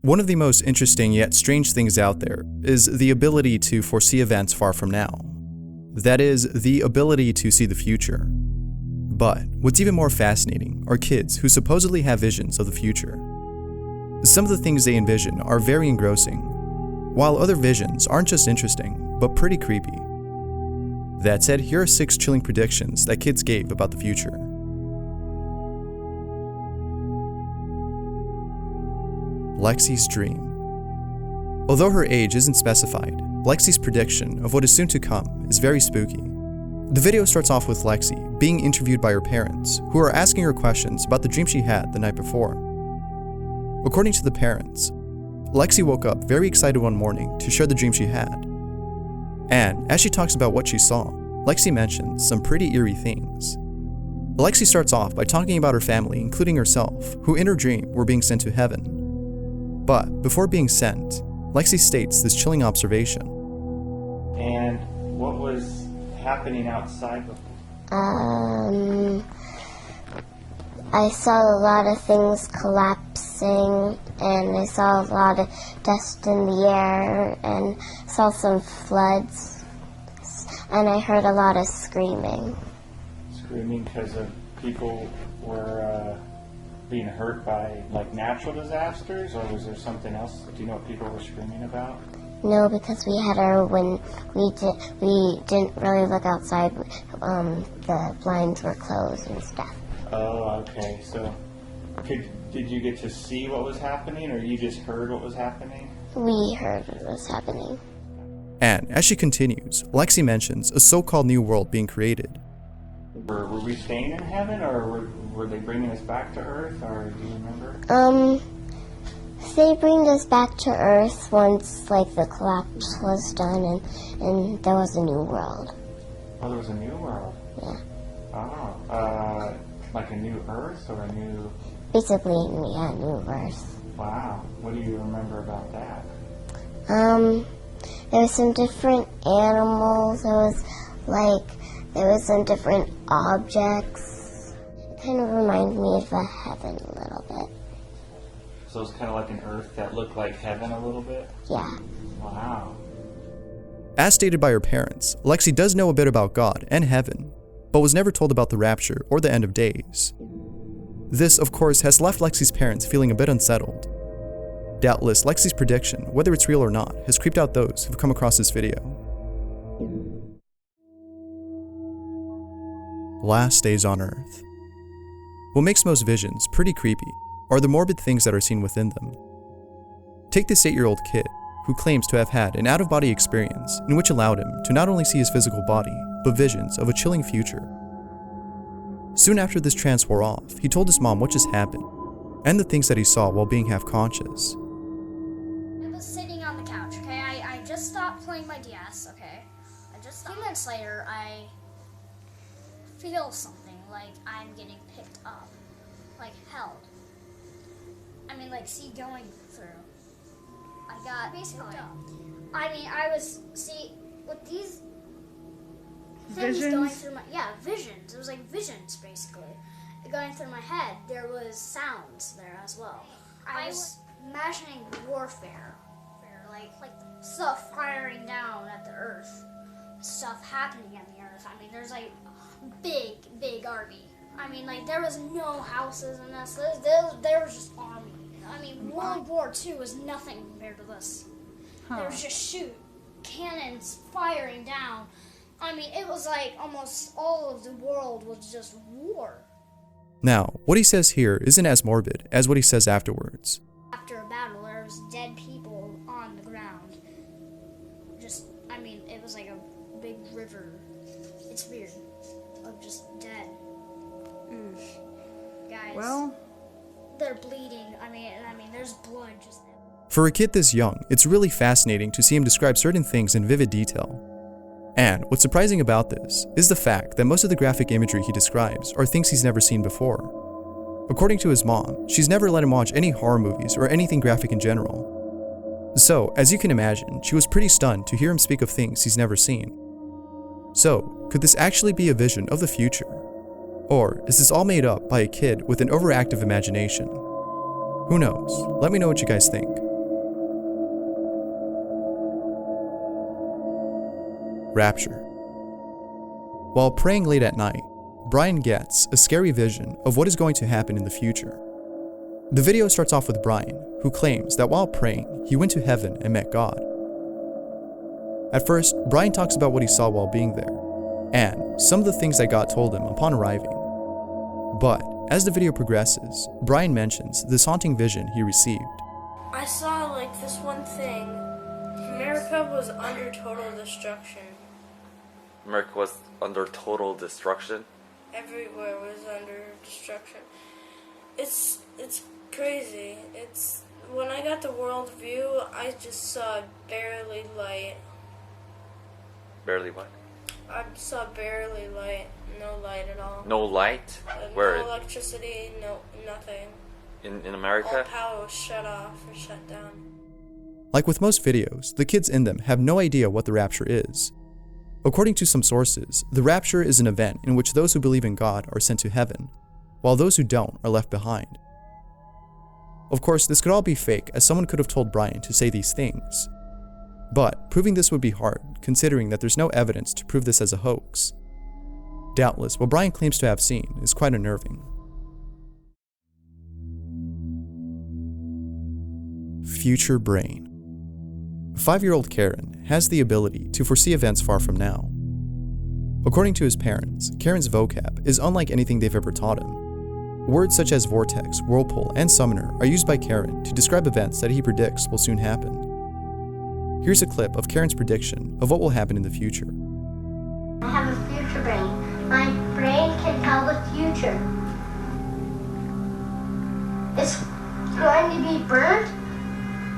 One of the most interesting yet strange things out there is the ability to foresee events far from now. That is, the ability to see the future. But what's even more fascinating are kids who supposedly have visions of the future. Some of the things they envision are very engrossing, while other visions aren't just interesting, but pretty creepy. That said, here are 6 chilling predictions that kids gave about the future. Lexi's dream. Although her age isn't specified, Lexi's prediction of what is soon to come is very spooky. The video starts off with Lexi being interviewed by her parents, who are asking her questions about the dream she had the night before. According to the parents, Lexi woke up very excited one morning to share the dream she had. And as she talks about what she saw, Lexi mentions some pretty eerie things. Lexi starts off by talking about her family, including herself, who in her dream were being sent to heaven. But before being sent, Lexi states this chilling observation. And what was happening outside before? I saw a lot of things collapsing, and I saw a lot of dust in the air, and saw some floods, and I heard a lot of screaming. Screaming because of people were being hurt by like natural disasters, or was there something else? Do you know what people were screaming about? No, because we had we didn't really look outside. The blinds were closed and stuff. Oh, okay. So, did you get to see what was happening, or you just heard what was happening? We heard what was happening. And as she continues, Lexi mentions a so-called new world being created. Were we staying in heaven, or were they bringing us back to Earth, or do you remember? They bring us back to Earth once, like, the collapse was done, and there was a new world. Oh, there was a new world? Yeah. Oh, like a new Earth, or a new... Basically, yeah, new Earth. Wow. What do you remember about that? There was some different animals, there was some different objects. It kind of reminded me of a heaven a little bit. So it's kind of like an Earth that looked like heaven a little bit? Yeah. Wow. As stated by her parents, Lexi does know a bit about God and heaven, but was never told about the rapture or the end of days. This, of course, has left Lexi's parents feeling a bit unsettled. Doubtless, Lexi's prediction, whether it's real or not, has creeped out those who've come across this video. Last days on Earth. What makes most visions pretty creepy are the morbid things that are seen within them. Take this 8-year-old kid who claims to have had an out-of-body experience in which allowed him to not only see his physical body, but visions of a chilling future. Soon after this trance wore off, he told his mom what just happened, and the things that he saw while being half-conscious. I was sitting on the couch, okay? I just stopped playing my DS, okay? A few minutes later, I feel something, like I'm getting picked up, like held. I mean, like, see, going through. I got basically. I mean, I was with these things Visions? going through my visions. It was like visions basically going through my head. There was sounds there as well. I was imagining warfare, like stuff firing down at the earth, stuff happening at the earth. I mean, there's like big army. I mean, like there was no houses in this. There was just army. I mean, World War II was nothing compared to this. There was just cannons firing down. I mean, it was like almost all of the world was just war. Now, what he says here isn't as morbid as what he says afterwards. After a battle, there was dead people on the ground. I mean, it was like a big river. It's weird. Of just dead. Guys. Well, they're bleeding. I mean, there's blood just there. For a kid this young, it's really fascinating to see him describe certain things in vivid detail. And what's surprising about this is the fact that most of the graphic imagery he describes are things he's never seen before. According to his mom, she's never let him watch any horror movies or anything graphic in general. So, as you can imagine, she was pretty stunned to hear him speak of things he's never seen. So, could this actually be a vision of the future? Or is this all made up by a kid with an overactive imagination? Who knows? Let me know what you guys think. rapture. While praying late at night, Brian gets a scary vision of what is going to happen in the future. The video starts off with Brian, who claims that while praying, he went to heaven and met God. At first, Brian talks about what he saw while being there, and some of the things that God told him upon arriving. But as the video progresses, Brian mentions this haunting vision he received. I saw this one thing. America was under total destruction. America was under total destruction? Everywhere was under destruction. It's crazy. When I got the world view, I just saw barely light. Barely what? I saw barely light. No light at all. No light? No electricity, nothing. In America? All power was shut off or shut down. Like with most videos, the kids in them have no idea what the rapture is. According to some sources, the rapture is an event in which those who believe in God are sent to heaven, while those who don't are left behind. Of course, this could all be fake, as someone could have told Brian to say these things. But proving this would be hard, considering that there's no evidence to prove this as a hoax. Doubtless, what Brian claims to have seen is quite unnerving. Future brain. 5-year-old Karen has the ability to foresee events far from now. According to his parents, Karen's vocab is unlike anything they've ever taught him. Words such as vortex, whirlpool, and summoner are used by Karen to describe events that he predicts will soon happen. Here's a clip of Karen's prediction of what will happen in the future. I have a future brain. My brain can tell the future. It's going to be burnt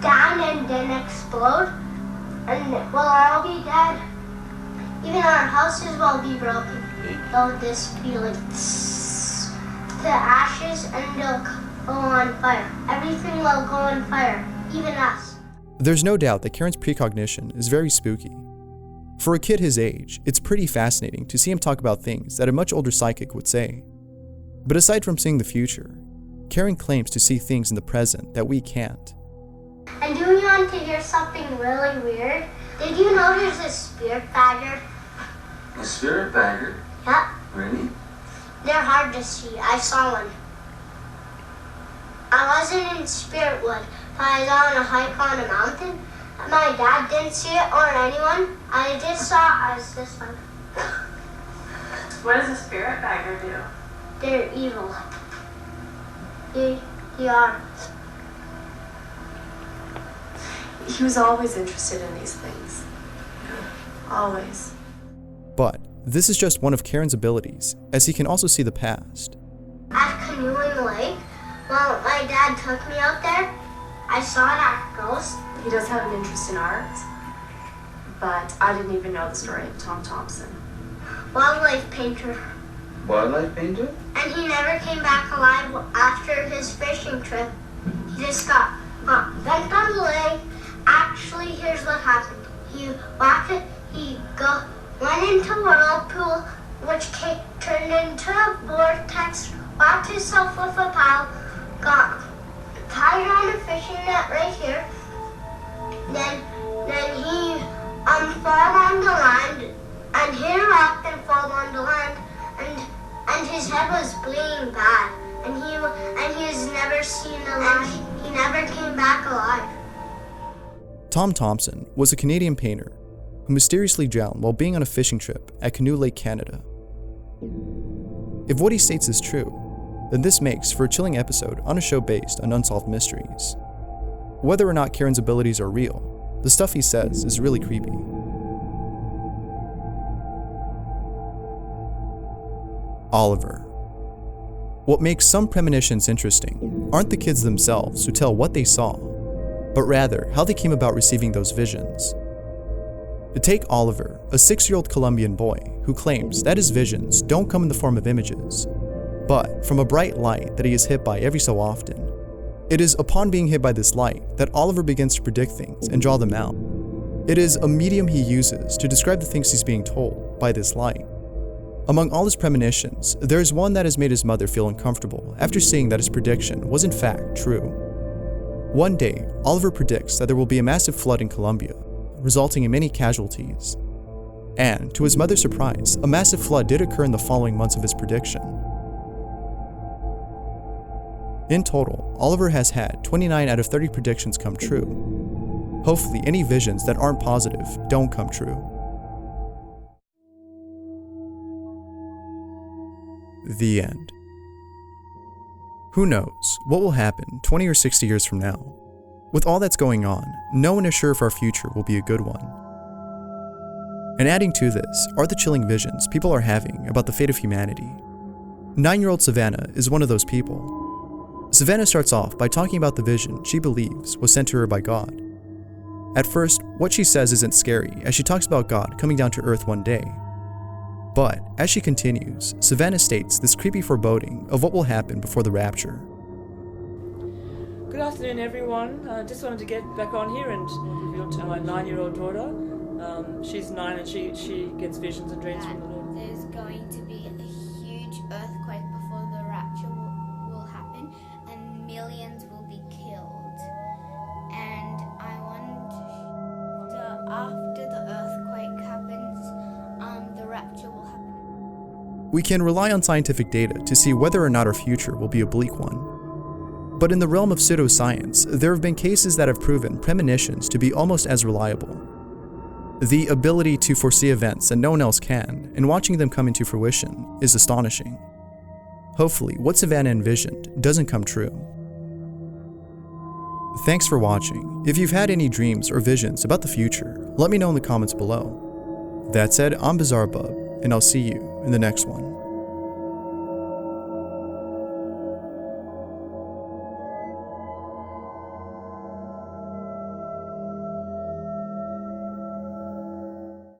down and then explode, and we'll all be dead. Even our houses will be broken. They'll just be to ashes, and they'll go on fire. Everything will go on fire, even us. There's no doubt that Karen's precognition is very spooky. For a kid his age, it's pretty fascinating to see him talk about things that a much older psychic would say. But aside from seeing the future, Karen claims to see things in the present that we can't. And do you want to hear something really weird? Did you know there's a spirit bagger? A spirit bagger? Yep. Really? They're hard to see. I saw one. I wasn't in Spiritwood, but I was on a hike on a mountain. My dad didn't see it or anyone. I just saw this one. What does a spirit bagger do? They're evil. They are. He was always interested in these things. Always. But this is just one of Karen's abilities, as he can also see the past. At Canoeing Lake, well, my dad took me out there. I saw that ghost. He does have an interest in art, but I didn't even know the story of Tom Thompson. Wildlife painter. Wildlife painter? And he never came back alive after his fishing trip. He just got dumped on the lake. Actually, here's what happened. He went into a whirlpool, which turned into a vortex, wrapped himself with a pile, got tied on a fishing net right here. Then he fell on the land, and hit a rock and fell on the land, and his head was bleeding bad, and he was never seen alive. He never came back alive. Tom Thompson was a Canadian painter who mysteriously drowned while being on a fishing trip at Canoe Lake, Canada. If what he states is true, then this makes for a chilling episode on a show based on unsolved mysteries. Whether or not Karen's abilities are real, the stuff he says is really creepy. Oliver. What makes some premonitions interesting aren't the kids themselves who tell what they saw, but rather how they came about receiving those visions. Take Oliver, a 6-year-old Colombian boy who claims that his visions don't come in the form of images, but from a bright light that he is hit by every so often. It is upon being hit by this light that Oliver begins to predict things and draw them out. It is a medium he uses to describe the things he's being told by this light. Among all his premonitions, there is one that has made his mother feel uncomfortable after seeing that his prediction was in fact true. One day, Oliver predicts that there will be a massive flood in Colombia, resulting in many casualties. And, to his mother's surprise, a massive flood did occur in the following months of his prediction. In total, Oliver has had 29 out of 30 predictions come true. Hopefully, any visions that aren't positive don't come true. The end. Who knows what will happen 20 or 60 years from now? With all that's going on, no one is sure if our future will be a good one. And adding to this are the chilling visions people are having about the fate of humanity. 9-year-old Savannah is one of those people. Savannah starts off by talking about the vision she believes was sent to her by God. At first, what she says isn't scary as she talks about God coming down to Earth one day. But as she continues, Savannah states this creepy foreboding of what will happen before the rapture. Good afternoon, everyone. Just wanted to get back on here and reveal to my 9-year-old daughter. She's 9 and she gets visions and dreams from the Lord. There's going to be a huge earthquake before the rapture will happen, and millions will be killed. And I want after the earthquake happens, the rapture will happen. We can rely on scientific data to see whether or not our future will be a bleak one. But in the realm of pseudoscience, there have been cases that have proven premonitions to be almost as reliable. The ability to foresee events that no one else can, and watching them come into fruition, is astonishing. Hopefully, what Savannah envisioned doesn't come true. Thanks for watching. If you've had any dreams or visions about the future, let me know in the comments below. That said, I'm Bizarre Bub, and I'll see you in the next one.